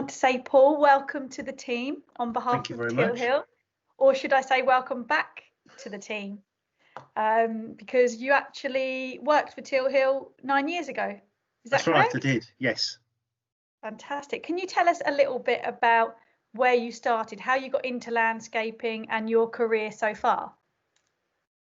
want to say, Paul, welcome to the team on behalf of Tilhill, or should I say welcome back to the team? Because you actually worked for Tilhill 9 years ago. Is that correct? That's right, I did, yes. Fantastic. Can you tell us a little bit about where you started, how you got into landscaping and your career so far?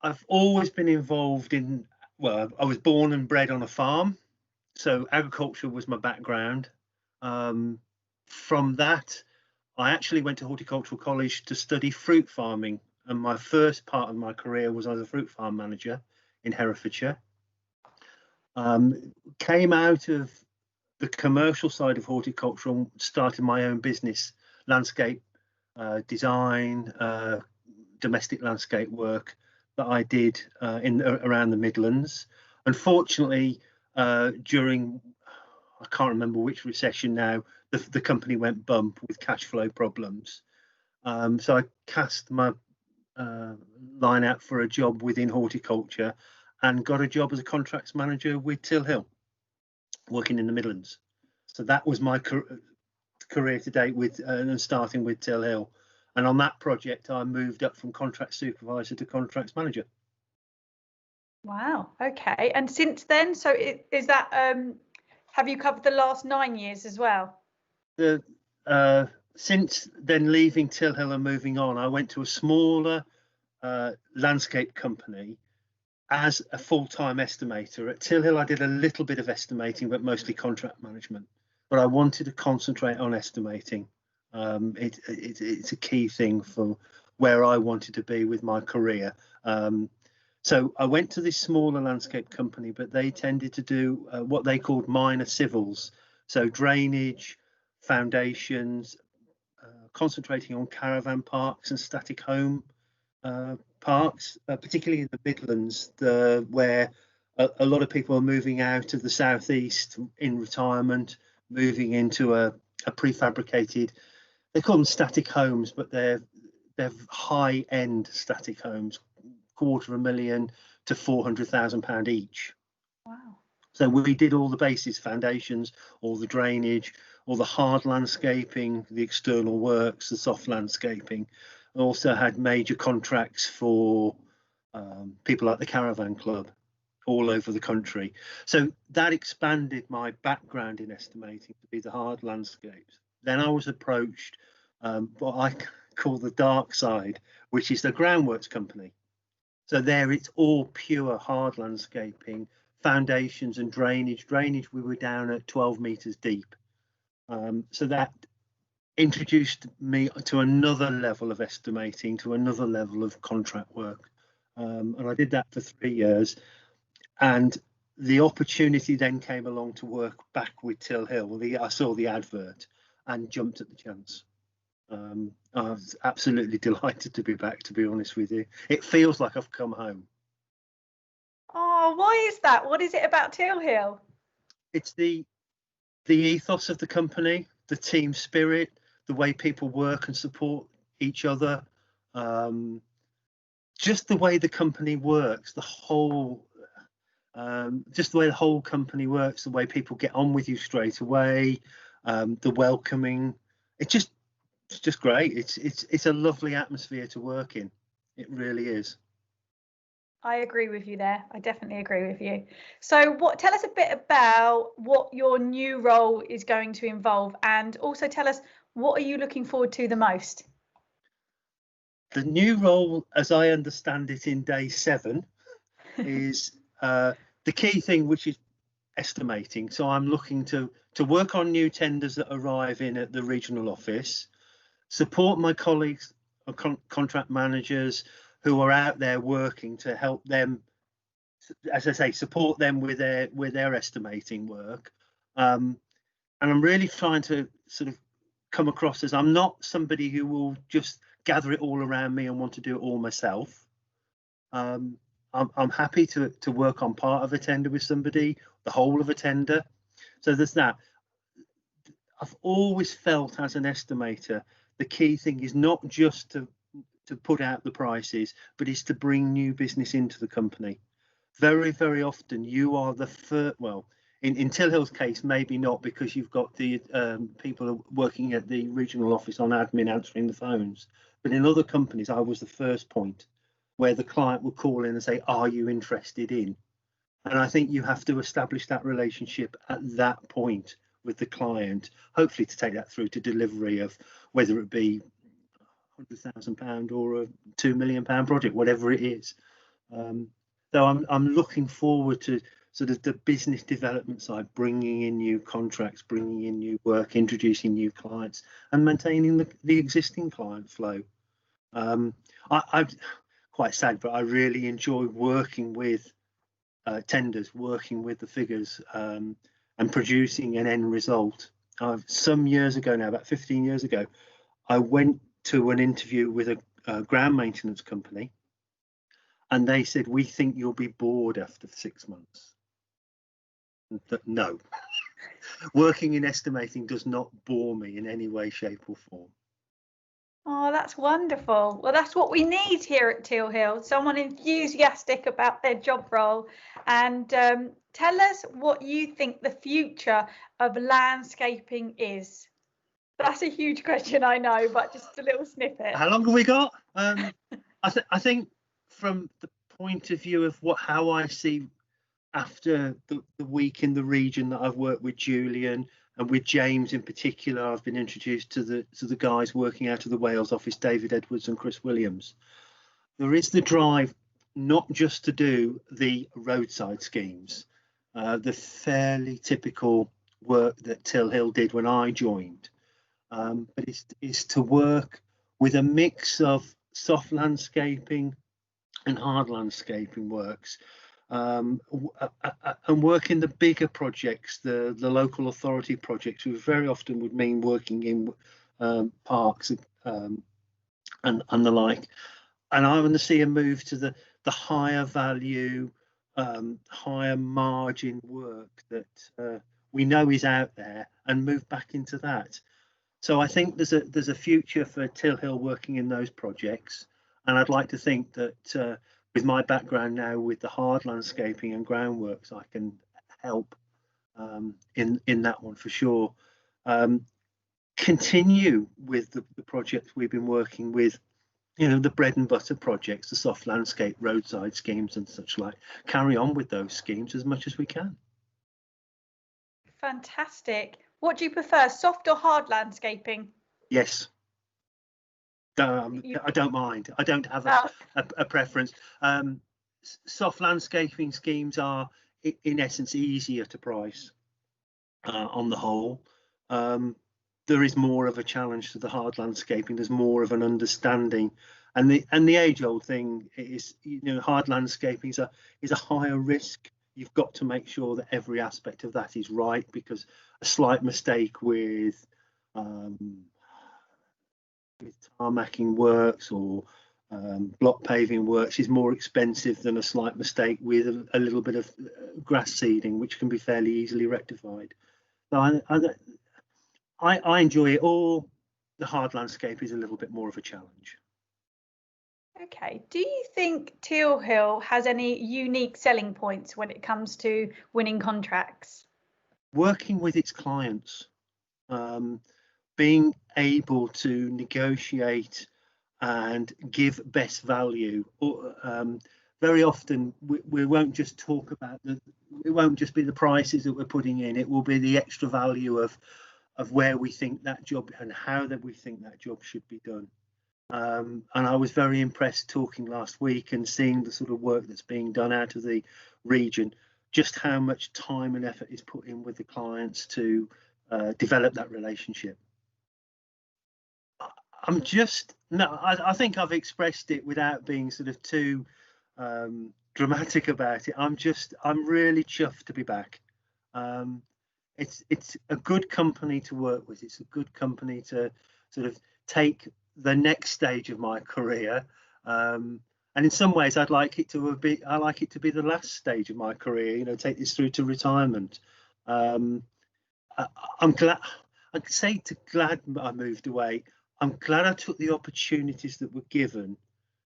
I've always been involved in, well, I was born and bred on a farm, so agriculture was my background. From that, I actually went to horticultural college to study fruit farming, and my first part of my career was as a fruit farm manager in Herefordshire. Came out of the commercial side of horticulture and started my own business, landscape design, domestic landscape work that I did around the Midlands. Unfortunately, during, I can't remember which recession now, the company went bump with cash flow problems. So I cast my line out for a job within horticulture and got a job as a contracts manager with Tilhill, working in the Midlands. So that was my career to date with and starting with Tilhill. And on that project, I moved up from contract supervisor to contracts manager. Wow. Okay. And since then, so is that have you covered the last 9 years as well? Since then, leaving Tilhill and moving on, I went to a smaller landscape company as a full-time estimator. At Tilhill, I did a little bit of estimating, but mostly contract management. But I wanted to concentrate on estimating. It's a key thing for where I wanted to be with my career. So I went to this smaller landscape company, but they tended to do what they called minor civils. So drainage, foundations, concentrating on caravan parks and static home parks, particularly in the Midlands, where a lot of people are moving out of the southeast in retirement, moving into a prefabricated, they call them static homes, but they're high-end static homes, £250,000 to £400,000 each. Wow. So we did all the bases, foundations, all the drainage, all the hard landscaping, the external works, the soft landscaping. Also had major contracts for people like the Caravan Club all over the country. So that expanded my background in estimating to be the hard landscapes. Then I was approached what I call the dark side, which is the groundworks company. So there it's all pure hard landscaping, foundations and drainage. Drainage, we were down at 12 meters deep. So that introduced me to another level of estimating, to another level of contract work. And I did that for 3 years. And the opportunity then came along to work back with Tilhill. I saw the advert and jumped at the chance. I was absolutely delighted to be back, to be honest with you. It feels like I've come home. Oh, why is that? What is it about Tilhill? It's the ethos of the company, the team spirit, the way people work and support each other, just the way the company works, just the way the whole company works, the way people get on with you straight away, the welcoming. It's just great. It's a lovely atmosphere to work in. It really is. I agree with you there. I definitely agree with you. So tell us a bit about what your new role is going to involve, and also tell us, what are you looking forward to the most? The new role, as I understand it in day 7, is the key thing, which is estimating. So I'm looking to work on new tenders that arrive in at the regional office, support my colleagues, contract managers who are out there working to help them, as I say, support them with their estimating work. And I'm really trying to sort of come across as I'm not somebody who will just gather it all around me and want to do it all myself. I'm happy to work on part of a tender with somebody, the whole of a tender. So there's that. I've always felt as an estimator, the key thing is not just to put out the prices, but is to bring new business into the company. Very, very often you are the first, well, In Tilhill's case, maybe not, because you've got the people working at the regional office on admin answering the phones. But in other companies, I was the first point where the client would call in and say, "Are you interested in?" And I think you have to establish that relationship at that point with the client, hopefully to take that through to delivery of whether it be £100,000 or a £2 million project, whatever it is. So I'm looking forward to sort of the business development side, bringing in new contracts, bringing in new work, introducing new clients, and maintaining the existing client flow. I'm quite sad, but I really enjoy working with tenders, working with the figures, and producing an end result. Some years ago now, about 15 years ago, I went to an interview with a ground maintenance company, and they said, "We think you'll be bored after 6 months." No, working in estimating does not bore me in any way, shape or form. Oh, that's wonderful. Well, that's what we need here at Tilhill, someone enthusiastic about their job role. And tell us what you think the future of landscaping is. That's a huge question, I know, but just a little snippet. How long have we got? I think from the point of view of how I see after the week in the region that I've worked with Julian and with James in particular, I've been introduced to the guys working out of the Wales office, David Edwards and Chris Williams. There is the drive not just to do the roadside schemes, the fairly typical work that Tilhill did when I joined, but it's to work with a mix of soft landscaping and hard landscaping works, and work in the bigger projects, the local authority projects, which very often would mean working in parks and the like. And I want to see a move to the higher value, higher margin work that we know is out there, and move back into that. So I think there's a future for Tilhill working in those projects, and I'd like to think that with my background now with the hard landscaping and groundworks, I can help in that one for sure. Continue with the projects we've been working with, the bread and butter projects, the soft landscape roadside schemes and such like. Carry on with those schemes as much as we can. Fantastic. What do you prefer, soft or hard landscaping? Yes. I don't mind. I don't have a preference. Soft landscaping schemes are, in essence, easier to price on the whole. There is more of a challenge to the hard landscaping. There's more of an understanding, and the age-old thing is, hard landscaping is a higher risk. You've got to make sure that every aspect of that is right, because a slight mistake with tarmacking works or block paving works is more expensive than a slight mistake with a little bit of grass seeding, which can be fairly easily rectified. So I enjoy it all. The hard landscape is a little bit more of a challenge. Okay. Do you think Tilhill has any unique selling points when it comes to winning contracts? Working with its clients, being able to negotiate and give best value. Very often we won't just talk about it won't just be the prices that we're putting in. It will be the extra value of where we think that job and how that we think that job should be done. And I was very impressed talking last week and seeing the sort of work that's being done out of the region, just how much time and effort is put in with the clients to develop that relationship. I think I've expressed it without being sort of too dramatic about it. I'm really chuffed to be back. It's a good company to work with. It's a good company to sort of take the next stage of my career. And in some ways, I'd like it to be the last stage of my career. Take this through to retirement. I'm glad. I'd say glad I moved away. I'm glad I took the opportunities that were given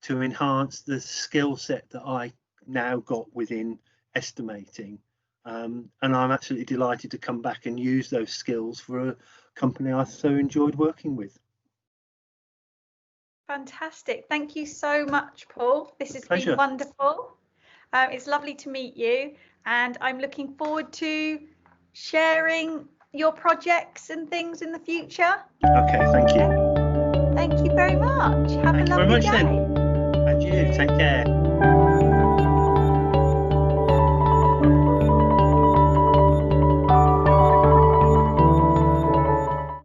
to enhance the skill set that I now got within estimating. And I'm absolutely delighted to come back and use those skills for a company I so enjoyed working with. Fantastic. Thank you so much, Paul. This has been wonderful. It's lovely to meet you, and I'm looking forward to sharing your projects and things in the future. Okay, thank you. Thank you very much. Have a lovely day. And you, take care.